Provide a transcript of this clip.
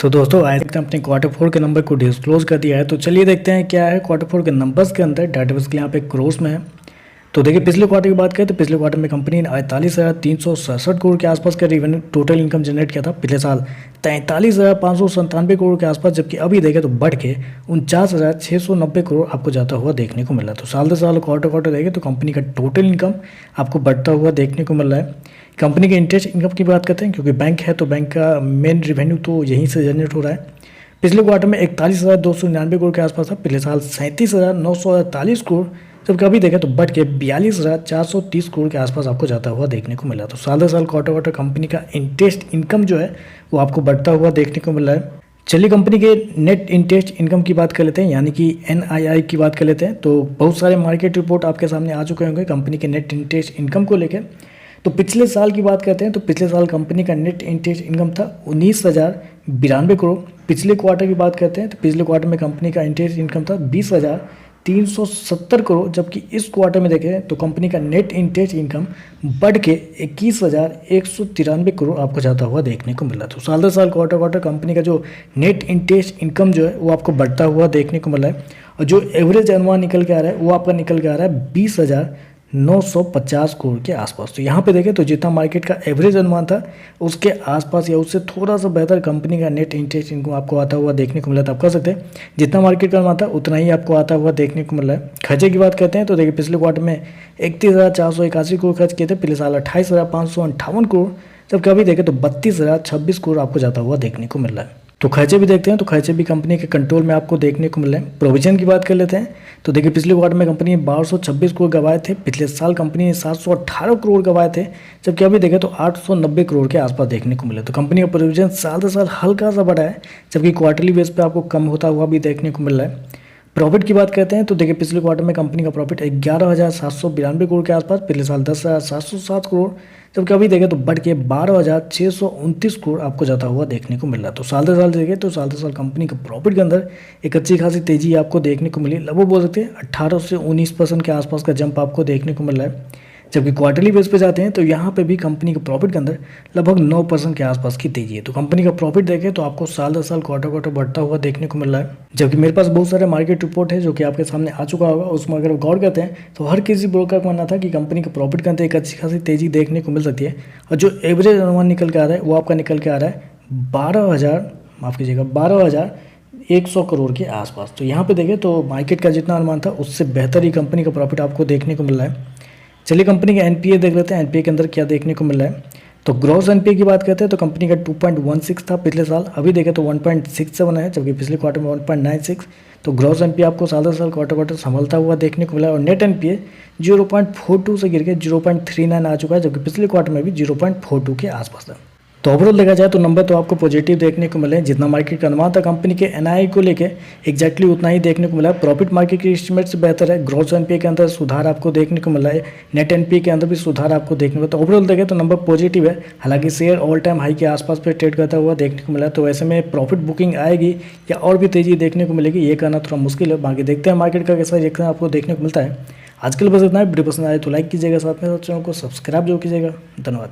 तो दोस्तों आज तक अपने क्वार्टर फोर के नंबर को डिस्क्लोज कर दिया है। तो चलिए देखते हैं क्या है क्वार्टर फोर के नंबर्स के अंदर। डाटाबेस के यहाँ पे क्रोस में है। तो देखिए पिछले क्वार्टर की बात करें तो पिछले क्वार्टर में कंपनी ने 48,367 करोड़ के आसपास का रेवेन्यू टोटल इनकम जनरेट किया था। पिछले साल 43,597 करोड़ के आसपास, जबकि अभी देखें तो बढ़ के 49,690 करोड़ आपको जाता हुआ देखने को मिल रहा है। तो साल दर साल क्वार्टर क्वार्टर देखें तो कंपनी का टोटल इनकम आपको बढ़ता हुआ देखने को मिल रहा है। कंपनी के इंटरेस्ट इनकम की बात करते हैं, क्योंकि बैंक है तो बैंक का मेन रेवेन्यू तो यहीं से जनरेट हो रहा है। पिछले क्वार्टर में 41,299 करोड़ के आसपास था। पिछले साल 37,948 करोड़, जबकि अभी देखें तो बढ़ के 42,430 करोड़ के आसपास आपको जाता हुआ देखने को मिला। तो साल दर साल क्वार्टर क्वार्टर कंपनी का इंटरेस्ट इनकम जो है वो आपको बढ़ता हुआ देखने को मिल रहा है। चलिए कंपनी के नेट इंटरेस्ट इनकम की बात कर लेते हैं, यानी कि NII की बात कर लेते हैं। तो बहुत सारे मार्केट रिपोर्ट आपके सामने आ चुके होंगे कंपनी के नेट इंटरेस्ट इनकम को लेकर। तो पिछले साल की बात करते हैं तो पिछले साल कंपनी का नेट इंटरेस्ट इनकम था 19,092 करोड़। पिछले क्वार्टर की बात करते हैं तो पिछले क्वार्टर में कंपनी का इंटरेस्ट इनकम था 20,370 करोड़, जबकि इस क्वार्टर में देखें तो कंपनी का नेट इंटरेस्ट इनकम बढ़ के 21,193 करोड़ आपको जाता हुआ देखने को मिला। तो साल दर साल क्वार्टर क्वार्टर कंपनी का जो नेट इंटरेस्ट इनकम जो है वो आपको बढ़ता हुआ देखने को मिला है। और जो एवरेज अनुमान निकल के आ रहा है वो आपका निकल के आ रहा है 20,950 करोड़ के आसपास। तो यहाँ पे देखें तो जितना मार्केट का एवरेज अनुमान था उसके आसपास या उससे थोड़ा सा बेहतर कंपनी का नेट इंटरेस्ट इनकम आपको आता हुआ देखने को मिला था। आप कह सकते हैं जितना मार्केट का अनुमान था उतना ही आपको आता हुआ देखने को मिला है। खर्चे की बात करते हैं तो देखिए पिछले क्वार्टर में 31,481 करोड़ खर्च किए थे। पिछले साल 28,558 करोड़, जबकि अभी देखें तो 32,026 करोड़ आपको जाता हुआ देखने को मिल रहा है। तो खर्चे भी देखते हैं तो खर्चे भी कंपनी के कंट्रोल में आपको देखने को मिल रहे हैं। प्रोविजन की बात कर लेते हैं तो देखिए पिछले क्वार्टर में कंपनी ने 1226 करोड़ गवाए थे। पिछले साल कंपनी ने 718 करोड़ गवाए थे, जबकि अभी देखें तो 890 करोड़ के आसपास देखने को मिले। तो कंपनी का प्रोविजन साल दर साल हल्का सा बढ़ा है, जबकि क्वार्टरली बेस पे आपको कम होता हुआ भी देखने को मिल रहा है। प्रॉफिट की बात करते हैं तो देखिए पिछले क्वार्टर में कंपनी का प्रॉफिट 11,792 करोड़ के आसपास, पिछले साल 10,707 करोड़, जबकि अभी देखें तो बढ़ के 12,629 करोड़ आपको जाता हुआ देखने को मिल रहा है। तो साल दर साल देखें तो साल दर साल कंपनी के प्रॉफिट के अंदर एक अच्छी खासी तेजी आपको देखने को मिली। लगभग बोल सकते हैं 18 से 19% के आसपास का जंप आपको देखने को मिल रहा है। जबकि क्वार्टरली बेस पे जाते हैं तो यहाँ पे भी कंपनी के प्रॉफिट के अंदर लगभग 9% के आसपास की तेजी है। तो कंपनी का प्रॉफिट देखें तो आपको साल दर साल क्वार्टर क्वार्टर बढ़ता हुआ देखने को मिल रहा है। जबकि मेरे पास बहुत सारे मार्केट रिपोर्ट है जो कि आपके सामने आ चुका होगा, उसमें अगर गौर करते हैं तो हर किसी ब्रोकर का मानना था कि कंपनी के प्रॉफिट के अंदर एक अच्छी खासी तेजी देखने को मिल सकती है। और जो एवरेज अनुमान निकल के आ रहा है वो आपका निकल के आ रहा है 12,100 करोड़ के आसपास। तो यहाँ पे देखें तो मार्केट का जितना अनुमान था उससे बेहतर ही कंपनी का प्रॉफिट आपको देखने को मिल रहा है। चलिए कंपनी का NPA देख लेते हैं, NPA के अंदर क्या देखने को मिल रहा है। तो ग्रॉस NPA की बात करते हैं तो कंपनी का 2.16 था पिछले साल, अभी देखें तो 1.67 है, जबकि पिछले क्वार्टर में 1.96। तो ग्रॉस NPA आपको साल दर साल क्वार्टर क्वार्टर संभलता हुआ देखने को मिला है। और नेट NPA 0.42 से गिर के 0.39 आ चुका है, जबकि पिछले क्वार्टर में भी 0.42 के आसपास था। तो ओवरऑल देखा जाए तो नंबर तो आपको पॉजिटिव देखने को मिले। जितना मार्केट का अनुमान था कंपनी के NII को लेके एक्जैक्टली उतना ही देखने को मिला। प्रॉफिट मार्केट के एस्टिमेट से बेहतर है। ग्रॉस NPA के अंदर सुधार आपको देखने को मिला है, नेट NPA के अंदर भी सुधार आपको देखने को मिला। तो ओवरऑल देखें तो नंबर पॉजिटिव है। हालांकि शेयर ऑल टाइम हाई के आसपास पे ट्रेड करता हुआ देखने को मिला। तो ऐसे में प्रॉफिट बुकिंग आएगी या और भी तेजी देखने को मिलेगी, ये कहना थोड़ा मुश्किल है। बाकी देखते हैं मार्केट का कैसा रिएक्शन आपको देखने को मिलता है। आज के लिए बस इतना है। वीडियो पसंद आए तो लाइक कीजिएगा, साथ में चैनल को सब्सक्राइब जरूर कीजिएगा। धन्यवाद।